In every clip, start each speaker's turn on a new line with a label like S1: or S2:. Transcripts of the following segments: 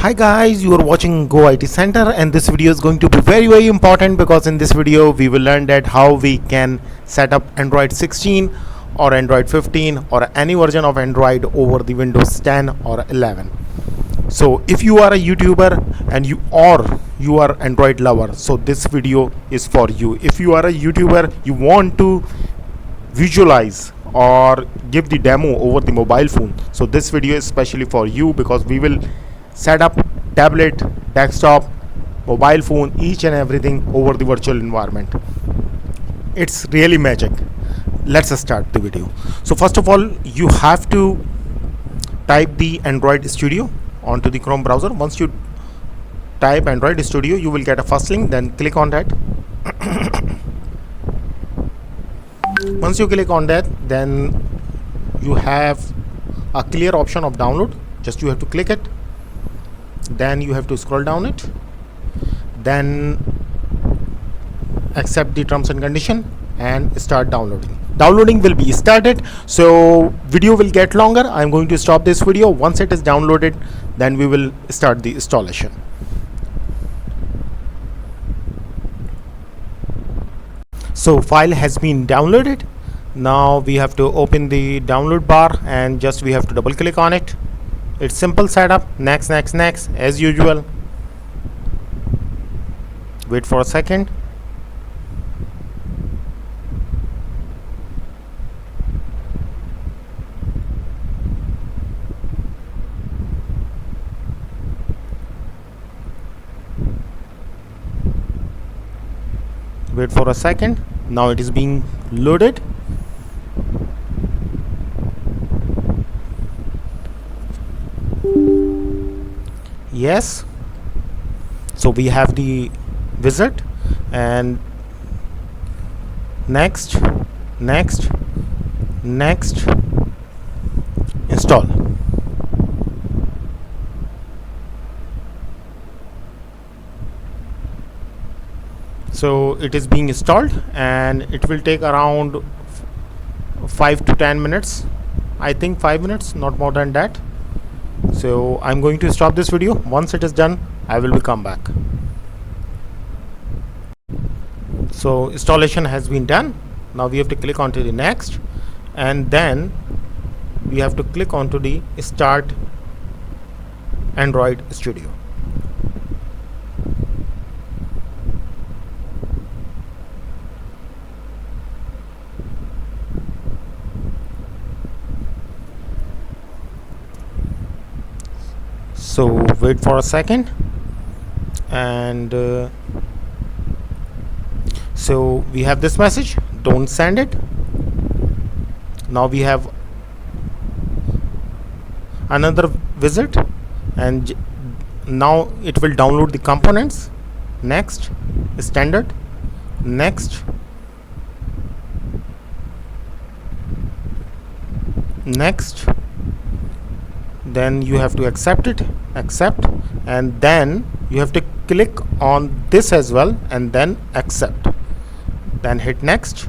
S1: Hi guys, you are watching Go IT Center, and this video is going to be very important because in this video we will learn that how we can set up Android 16 or Android 15 or any version of Android over the Windows 10 or 11. So if you are a YouTuber and you are Android lover, so this video is for you. If you are a YouTuber, you want to visualize or give the demo over the mobile phone, so this video is especially for you because we will set up tablet, desktop, mobile phone, each and everything over the virtual environment. It's really magic. Let's start the video. So first of all, you have to type the Android Studio onto the Chrome browser. Once you type Android Studio, you will get a first link, then click on that. Once you click on that, then you have a clear option of download. Just you have to click it, then you have to scroll down it, then accept the terms and condition and start downloading will be started. So video will get longer. I'm going to stop this video. Once it is downloaded, then we will start the installation. So file has been downloaded. Now we have to open the download bar and just we have to double click on it. It's simple setup. Next as usual. Wait for a second. Wait for a second. Now it is being loaded. Yes, so we have the wizard and next install. So it is being installed and it will take around 5 to 10 minutes. I think 5 minutes, not more than that. So I'm going to stop this video. Once it is done, I will come back. So installation has been done. Now we have to click onto the next, and then we have to click onto the start Android Studio. So wait for a second, and so we have this message, don't send it. Now we have another visit, and now it will download the components. Next, standard, next, then you have to accept, and then you have to click on this as well and then accept, then hit next.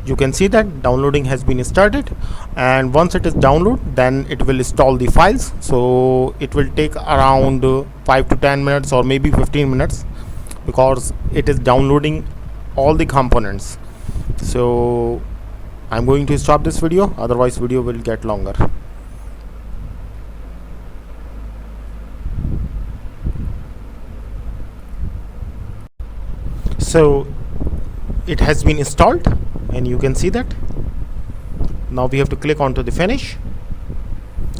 S1: You can see that downloading has been started, and once it is downloaded, then it will install the files. So it will take around 5 to 10 minutes or maybe 15 minutes because it is downloading all the components. So I'm going to stop this video, otherwise video will get longer. So it has been installed and you can see that. Now we have to click onto the finish,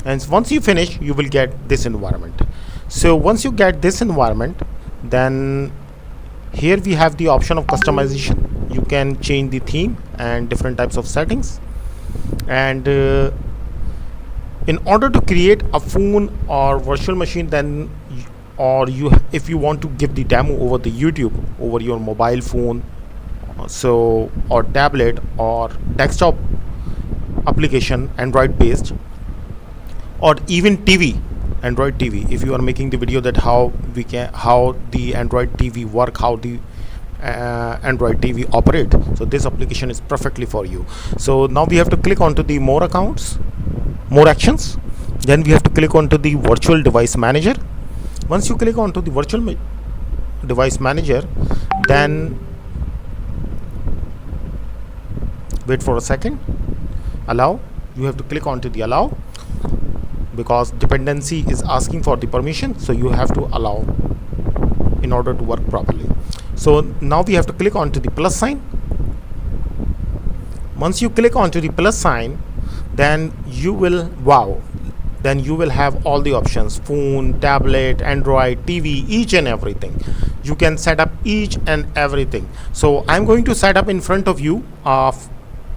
S1: and once you finish, you will get this environment. So once you get this environment, then here we have the option of customization. You can change the theme and different types of settings, and in order to create a phone or virtual machine, then if you want to give the demo over the YouTube over your mobile phone, so or tablet or desktop application, Android based, or even TV, Android TV, if you are making the video that how the Android TV work, how the Android TV operate, so this application is perfectly for you. So now we have to click onto the more actions, then we have to click onto the virtual device manager, Once you click onto the virtual device manager, then wait for a second, allow, you have to click onto the allow, because dependency is asking for the permission, so you have to allow in order to work properly. So now we have to click onto the plus sign. Once you click onto the plus sign, then you will have all the options: phone, tablet, Android, TV, each and everything. You can set up each and everything. So I'm going to set up in front of you of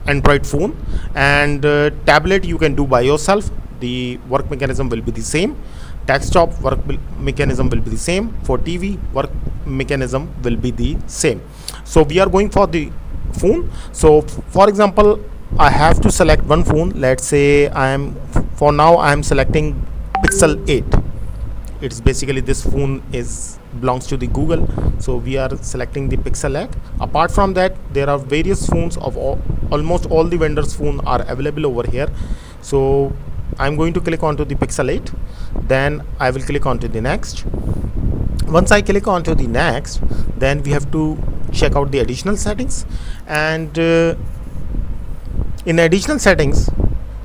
S1: Android phone, and tablet you can do by yourself. The work mechanism will be the same. Desktop work mechanism will be the same. For TV, work mechanism will be the same. So we are going for the phone. So for example, I have to select one phone. Let's say I am selecting Pixel 8. It's basically, this phone belongs to the Google, so we are selecting the Pixel 8. Apart from that, there are various phones of almost all the vendors' phone are available over here. So I'm going to click onto the Pixel 8, then I will click onto the next. Once I click onto the next, then we have to check out the additional settings, and in additional settings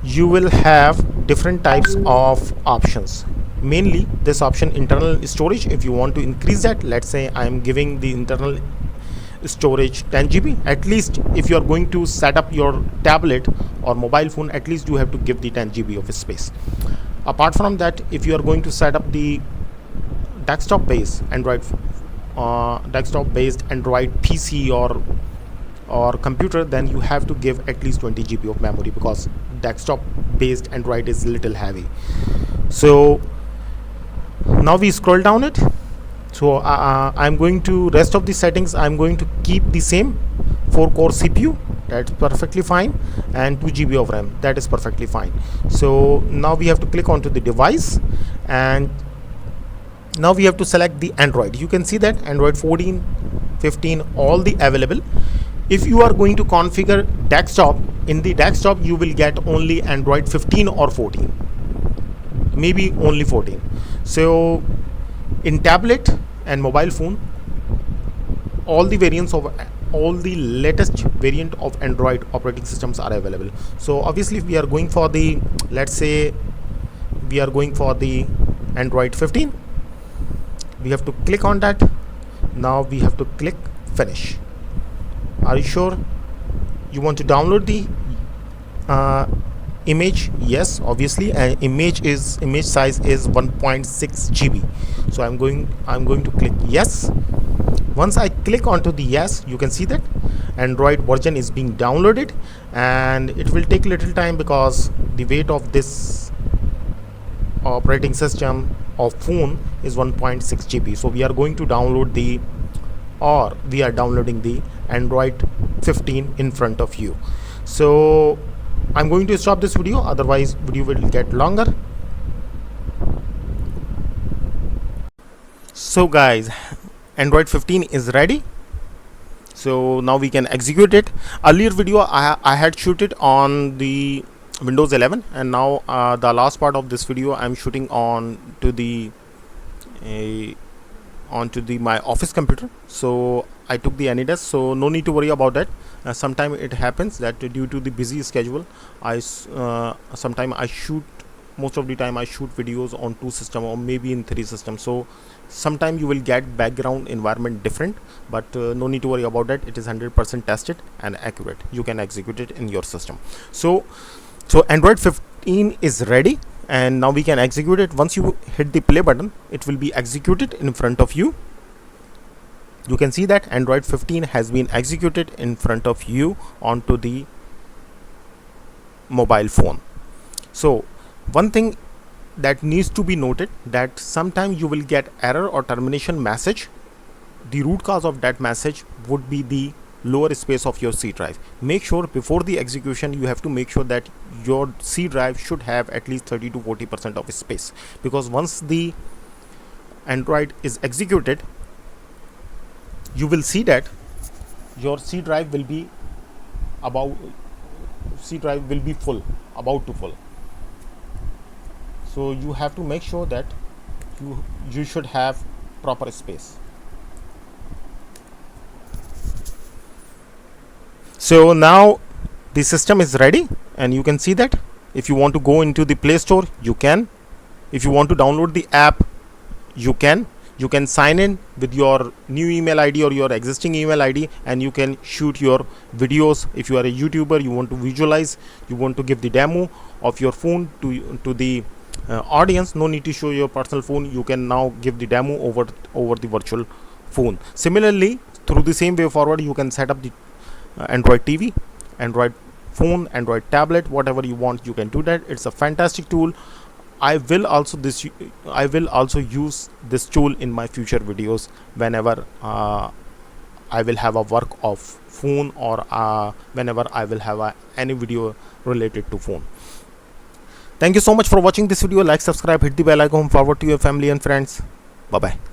S1: you will have different types of options. Mainly this option, internal storage, if you want to increase that, let's say I am giving the internal storage 10 GB. At least if you are going to set up your tablet or mobile phone, at least you have to give the 10 GB of space. Apart from that, if you are going to set up the desktop based Android PC or computer, then you have to give at least 20 GB of memory, because desktop based Android is little heavy. So now we scroll down it. So I'm going to, rest of the settings I'm going to keep the same. 4-core CPU, that's perfectly fine, and 2 GB of RAM, that is perfectly fine. So now we have to click onto the device, and now we have to select the Android. You can see that Android 14, 15, all the available. If you are going to configure desktop, in the desktop you will get only Android 15 or 14, maybe only 14. So in tablet and mobile phone, all the variants of all the latest variant of Android operating systems are available. So obviously we are going for the, let's say we are going for the Android 15. We have to click on that. Now we have to click finish. Are you sure you want to download the image? Yes, obviously, and image size is 1.6 GB. So I'm going to click yes. Once I click onto the yes, you can see that Android version is being downloaded, and it will take little time because the weight of this operating system of phone is 1.6 GB. So we are going to download we are downloading the Android 15 in front of you. So I'm going to stop this video, otherwise video will get longer. So guys, Android 15 is ready. So now we can execute it. Earlier video I had shoot it on the Windows 11, and now the last part of this video I'm shooting on to my office computer. So I took the AnyDesk, so no need to worry about that. Sometime it happens that due to the busy schedule, sometime I shoot, most of the time I shoot videos on 2 systems or maybe in 3 systems. So sometime you will get background environment different, but no need to worry about that. It is 100% tested and accurate. You can execute it in your system. So Android 15 is ready, and now we can execute it. Once you hit the play button, it will be executed in front of you. You can see that Android 15 has been executed in front of you onto the mobile phone. So one thing that needs to be noted, that sometime you will get error or termination message. The root cause of that message would be the lower space of your C drive. Make sure before the execution you have to make sure that your C drive should have at least 30 to 40% of space, because once the Android is executed, you will see that your C drive will be full, about to full. So you have to make sure that you should have proper space. So now the system is ready, and you can see that if you want to go into the Play Store, you can. If you want to download the app, you can. You can sign in with your new email ID or your existing email ID, and you can shoot your videos. If you are a YouTuber, you want to visualize, you want to give the demo of your phone to the audience, no need to show your personal phone. You can now give the demo over the virtual phone. Similarly, through the same way forward, you can set up the Android TV, Android phone, Android tablet, whatever you want, you can do that. It's a fantastic tool. I will also use this tool in my future videos whenever I will have a work of phone, or whenever I will have any video related to phone. Thank you so much for watching this video. Like, subscribe, hit the bell icon, forward to your family and friends. Bye bye.